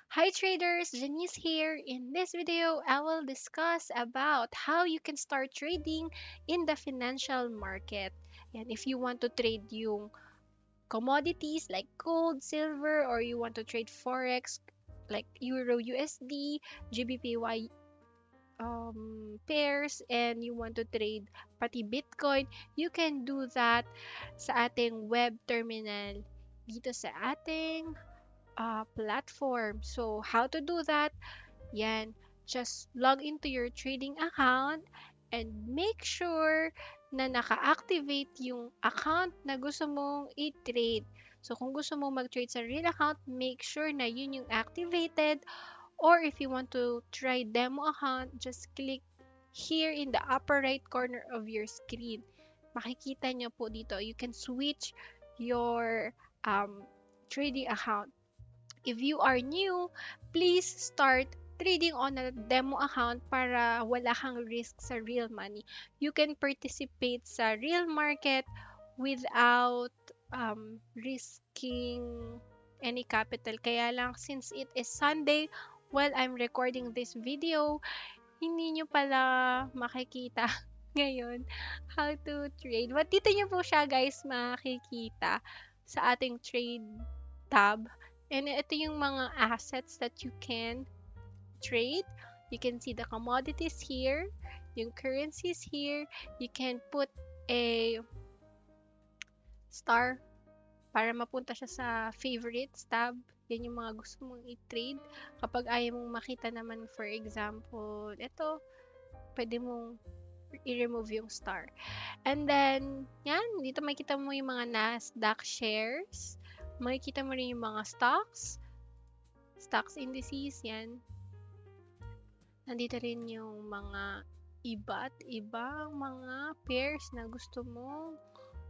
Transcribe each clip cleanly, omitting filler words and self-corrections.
Hi traders, Janice here. In this video, I will discuss about how you can start trading in the financial market. And if you want to trade yung commodities like gold, silver, or you want to trade forex like Euro USD, GBPY pairs, and you want to trade pati Bitcoin, you can do that sa ating web terminal dito sa ating platform. So, how to do that? Yan, just log into your trading account and make sure na naka-activate yung account na gusto mong i-trade. So, kung gusto mong mag-trade sa real account, make sure na yun yung activated. Or if you want to try demo account, just click here in the upper right corner of your screen. Makikita nyo po dito, you can switch your trading account. If you are new, please start trading on a demo account para wala kang risk sa real money. You can participate sa real market without risking any capital. Kaya lang, since it is Sunday, while I'm recording this video, hindi nyo pala makikita ngayon how to trade. But dito nyo po siya guys makikita sa ating trade tab. And ito yung mga assets that you can trade. You can see the commodities here, yung currencies here. You can put a star para mapunta siya sa favorites tab. Yan yung mga gusto mong i-trade. Kapag ayaw mong makita naman, for example, ito, pwede mong i-remove yung star. And then, yan, dito makikita mo yung mga Nasdaq shares. Makikita mo rin yung mga stocks indices, yan. Nandito rin yung mga iba't ibang mga pairs na gusto mo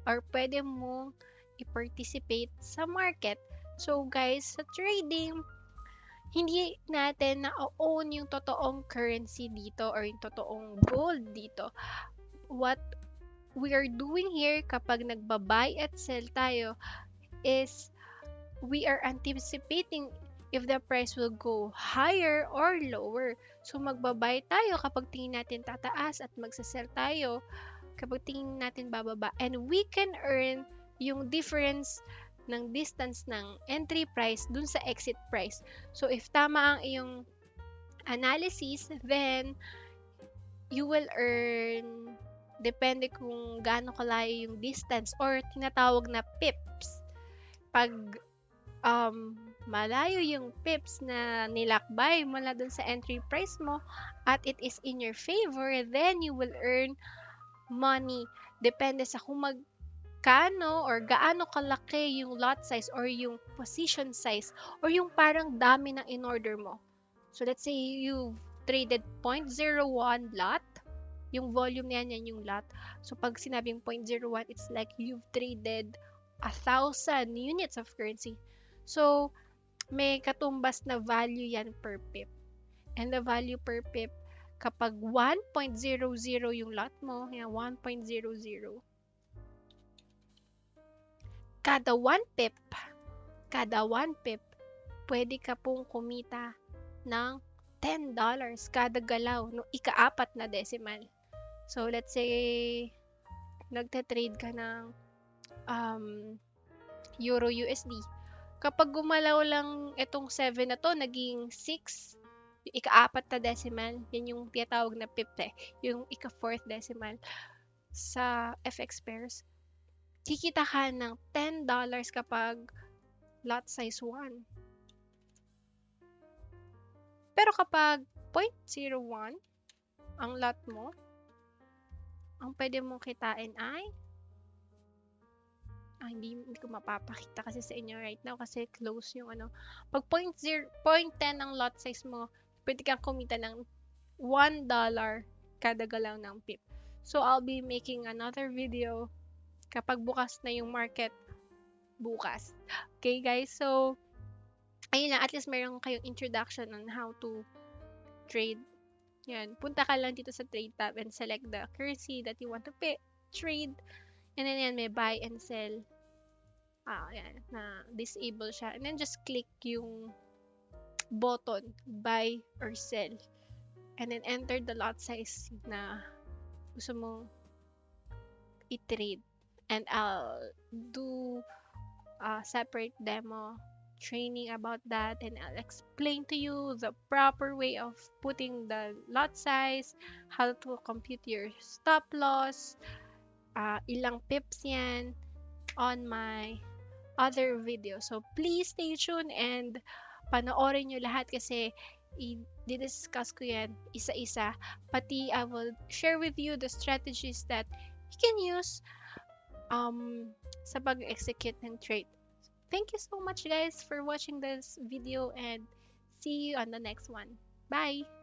or pwede mo i-participate sa market. So guys, sa trading, hindi natin na-own yung totoong currency dito or yung totoong gold dito. What we are doing here kapag nagba-buy at sell tayo is we are anticipating if the price will go higher or lower. So magba-buy tayo kapag tingin natin tataas at magsa-sell tayo kapag tingin natin bababa. And we can earn yung difference ng distance ng entry price dun sa exit price. So if tama ang iyong analysis, then you will earn depende kung gaano kalayo yung distance or tinatawag na pips. Pag malayo yung pips na nilakbay mula dun sa entry price mo at it is in your favor, then you will earn money. Depende sa kung magkano or gaano kalaki yung lot size or yung position size or yung parang dami ng in-order mo. So let's say you traded 0.01 lot, yung volume niyan yan yung lot. So pag sinabing 0.01, it's like you've traded 1,000 units of currency. So may katumbas na value yan per pip. And the value per pip, kapag 1.00 yung lot mo, yan 1.00, kada 1 pip, pwede ka pong kumita ng $10 kada galaw no ikaapat na decimal. So let's say nagte-trade ka ng Euro USD. Kapag gumalaw lang itong 7 na to, naging 6, yung ikaapat na decimal, yan yung tinatawag na pip yung ika-fourth decimal sa FX pairs. Kikita ka ng $10 kapag lot size 1. Pero kapag 0.01 ang lot mo, ang pwede mong kitain ay hindi ko mapapakita kasi sa inyo right now kasi close yung ano. Pag 0.10 ang lot size mo, pwede kang kumita ng $1 kada galaw ng pip. So, I'll be making another video kapag bukas na yung market bukas. Okay, guys? So, ayun lang. At least meron kayong introduction on how to trade. Yan. Punta ka lang dito sa trade tab and select the currency that you want to trade. And then yan, may buy and sell. Yan, na disable siya. And then just click yung button, buy or sell. And then enter the lot size na gusto mong i-trade. And I'll do a separate demo training about that, and I'll explain to you the proper way of putting the lot size, how to compute your stop loss, ilang pips yan on my other video. So please stay tuned and panoorin nyo lahat kasi i-discuss ko yan isa-isa. Pati I will share with you the strategies that you can use sa pag-execute ng trade. Thank you so much guys for watching this video and see you on the next one. Bye!